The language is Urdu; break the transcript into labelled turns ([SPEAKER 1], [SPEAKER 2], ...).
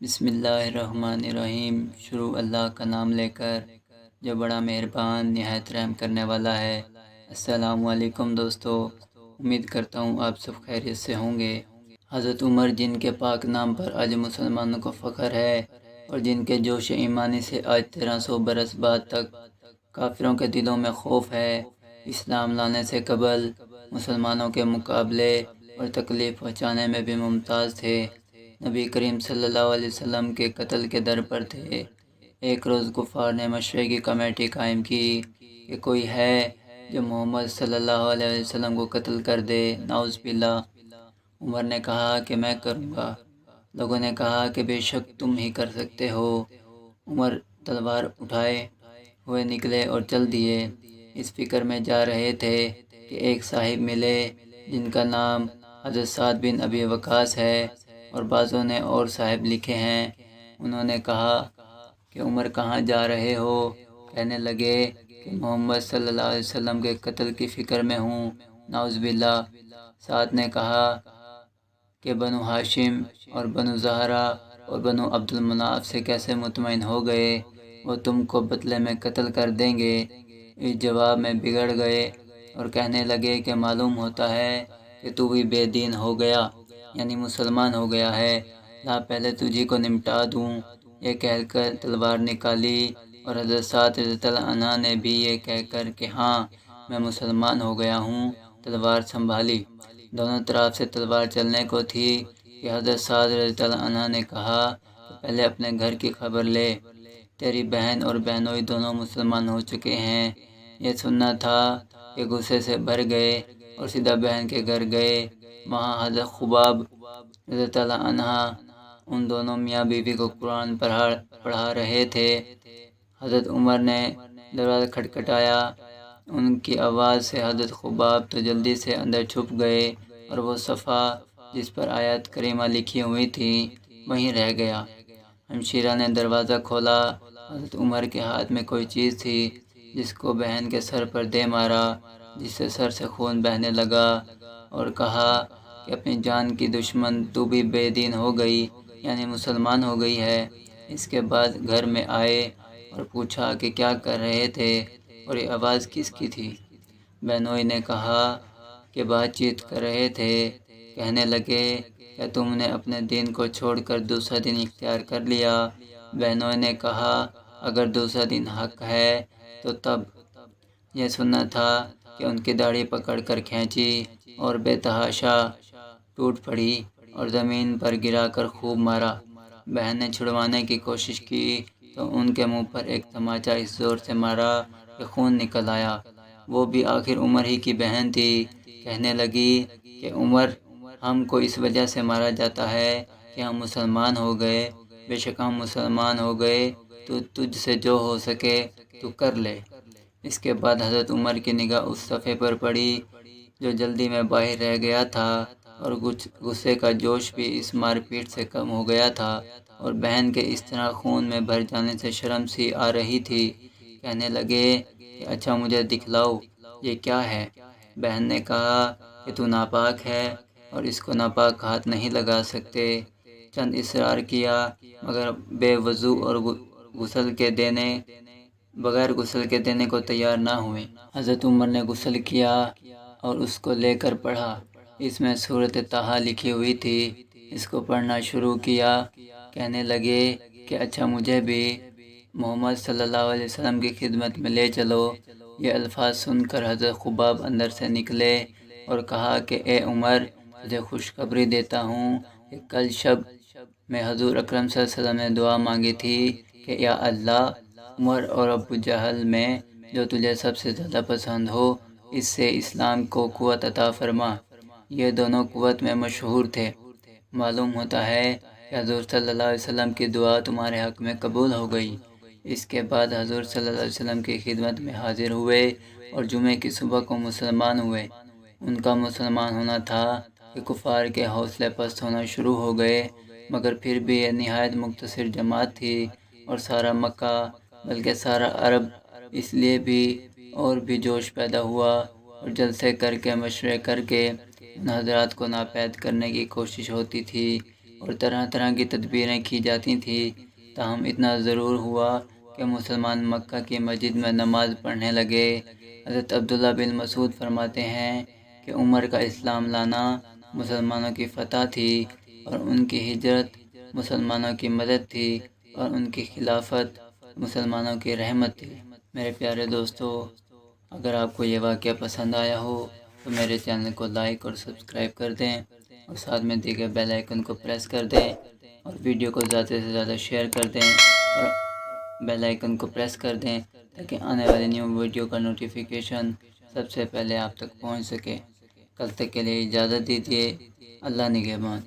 [SPEAKER 1] بسم اللہ الرحمن الرحیم۔ شروع اللہ کا نام لے کر جو بڑا مہربان نہایت رحم کرنے والا ہے۔ السلام علیکم دوستو، امید کرتا ہوں آپ سب خیریت سے ہوں گے۔ حضرت عمر جن کے پاک نام پر آج مسلمانوں کو فخر ہے اور جن کے جوش ایمانی سے آج 1300 برس بعد تک کافروں کے دلوں میں خوف ہے، اسلام لانے سے قبل مسلمانوں کے مقابلے اور تکلیف پہنچانے میں بھی ممتاز تھے۔ نبی کریم صلی اللہ علیہ وسلم کے قتل کے در پر تھے۔ ایک روز کفار نے مشورے کی کمیٹی قائم کی کہ کوئی ہے جو محمد صلی اللہ علیہ وسلم کو قتل کر دے، نعوذ باللہ۔ عمر نے کہا کہ میں کروں گا۔ لوگوں نے کہا کہ بے شک تم ہی کر سکتے ہو۔ عمر تلوار اٹھائے ہوئے نکلے اور چل دیے۔ اس فکر میں جا رہے تھے کہ ایک صاحب ملے جن کا نام حضرت سعد بن ابی وقاص ہے، اور بعضوں نے اور صاحب لکھے ہیں۔ انہوں نے کہا کہ عمر کہاں جا رہے ہو؟ کہنے لگے کہ محمد صلی اللہ علیہ وسلم کے قتل کی فکر میں ہوں، نعوذ باللہ۔ سعد نے کہا کہ بنو ہاشم اور بنو زہرہ اور بنو عبد المناف سے کیسے مطمئن ہو گئے؟ وہ تم کو بدلے میں قتل کر دیں گے۔ اس جواب میں بگڑ گئے اور کہنے لگے کہ معلوم ہوتا ہے کہ تو بھی بے دین ہو گیا، یعنی مسلمان ہو گیا ہے۔ لا پہلے تجھی کو نمٹا دوں۔ یہ کہہ کر تلوار نکالی، اور حضرت سعد رضی اللہ عنہ نے بھی یہ کہہ کر کہ ہاں میں مسلمان ہو گیا ہوں، تلوار سنبھالی۔ دونوں طرف سے تلوار چلنے کو تھی کہ حضرت سعد رضی اللہ عنہ نے کہا کہ پہلے اپنے گھر کی خبر لے، تیری بہن اور بہنوئی دونوں مسلمان ہو چکے ہیں۔ یہ سننا تھا کہ غصے سے بھر گئے اور سیدھا بہن کے گھر گئے۔ وہاں حضرت خباب رضی اللہ عنہ ان دونوں میاں بیوی کو قرآن پڑھا رہے تھے۔ حضرت عمر نے دروازہ کھٹکھٹایا۔ ان کی آواز سے حضرت خباب تو جلدی سے اندر چھپ گئے، اور وہ صفحہ جس پر آیت کریمہ لکھی ہوئی تھی وہیں رہ گیا۔ ہمشیرہ نے دروازہ کھولا۔ حضرت عمر کے ہاتھ میں کوئی چیز تھی جس کو بہن کے سر پر دے مارا، جس سے سر سے خون بہنے لگا، اور کہا کہ اپنی جان کی دشمن تو بھی بے دین ہو گئی، یعنی مسلمان ہو گئی ہے۔ اس کے بعد گھر میں آئے اور پوچھا کہ کیا کر رہے تھے اور یہ آواز کس کی تھی؟ بہنوئی نے کہا کہ بات چیت کر رہے تھے۔ کہنے لگے کیا تم نے اپنے دین کو چھوڑ کر دوسرا دین اختیار کر لیا؟ بہنوئی نے کہا اگر دوسرا دین حق ہے تو تب۔ یہ سننا تھا کہ ان کی داڑھی پکڑ کر کھینچی اور بے تحاشا ٹوٹ پڑی اور زمین پر گرا کر خوب مارا۔ بہن نے چھڑوانے کی کوشش کی تو ان کے منہ پر ایک تماچا اس زور سے مارا کہ خون نکل آیا۔ وہ بھی آخر عمر ہی کی بہن تھی۔ کہنے لگی کہ عمر، ہم کو اس وجہ سے مارا جاتا ہے کہ ہم مسلمان ہو گئے۔ بے شک ہم مسلمان ہو گئے تو تجھ سے جو ہو سکے تو کر لے۔ اس کے بعد حضرت عمر کی نگاہ اس صفحے پر پڑی جو جلدی میں باہر رہ گیا تھا، اور غصے کا جوش بھی اس مار پیٹ سے کم ہو گیا تھا، اور بہن کے اس طرح خون میں بھر جانے سے شرم سی آ رہی تھی۔ کہنے لگے کہ اچھا مجھے دکھلاؤ یہ کیا ہے؟ بہن نے کہا کہ تو ناپاک ہے اور اس کو ناپاک ہاتھ نہیں لگا سکتے۔ چند اصرار کیا مگر بے وضو اور بغیر غسل کے دینے کو تیار نہ ہوئے۔ حضرت عمر نے غسل کیا اور اس کو لے کر پڑھا۔ اس میں سورۃ طٰہٰ لکھی ہوئی تھی۔ اس کو پڑھنا شروع کیا۔ کہنے لگے کہ اچھا مجھے بھی محمد صلی اللہ علیہ وسلم کی خدمت میں لے چلو۔ یہ الفاظ سن کر حضرت خباب اندر سے نکلے اور کہا کہ اے عمر، تجھے خوشخبری دیتا ہوں کہ کل شب میں حضور اکرم صلی اللہ علیہ وسلم نے دعا مانگی تھی کہ یا اللہ، عمر اور ابو جہل میں جو تجھے سب سے زیادہ پسند ہو، اس سے اسلام کو قوت عطا فرما۔ یہ دونوں قوت میں مشہور تھے۔ معلوم ہوتا ہے کہ حضور صلی اللہ علیہ وسلم کی دعا تمہارے حق میں قبول ہو گئی۔ اس کے بعد حضور صلی اللہ علیہ وسلم کی خدمت میں حاضر ہوئے اور جمعے کی صبح کو مسلمان ہوئے۔ ان کا مسلمان ہونا تھا کہ کفار کے حوصلے پست ہونا شروع ہو گئے، مگر پھر بھی یہ نہایت مختصر جماعت تھی، اور سارا مکہ بلکہ سارا عرب اس لیے بھی اور بھی جوش پیدا ہوا، اور جلسے کر کے مشورے کر کے ان حضرات کو ناپید کرنے کی کوشش ہوتی تھی۔ اور طرح طرح کی تدبیریں کی جاتی تھیں، تاہم اتنا ضرور ہوا کہ مسلمان مکہ کی مسجد میں نماز پڑھنے لگے۔ حضرت عبداللہ بن مسعود فرماتے ہیں کہ عمر کا اسلام لانا مسلمانوں کی فتح تھی، اور ان کی ہجرت مسلمانوں کی مدد تھی، اور ان کی خلافت مسلمانوں کی رحمت تھی۔ میرے پیارے دوستو، اگر آپ کو یہ واقعہ پسند آیا ہو تو میرے چینل کو لائک اور سبسکرائب کر دیں، اور ساتھ میں دیگر بیل آئیکن کو پریس کر دیں، اور ویڈیو کو زیادہ سے زیادہ شیئر کر دیں، اور بیل آئیکن کو پریس کر دیں تاکہ آنے والی نیو ویڈیو کا نوٹیفیکیشن سب سے پہلے آپ تک پہنچ سکے۔ کل تک کے لیے اجازت دیجیے۔ اللہ نگہبان۔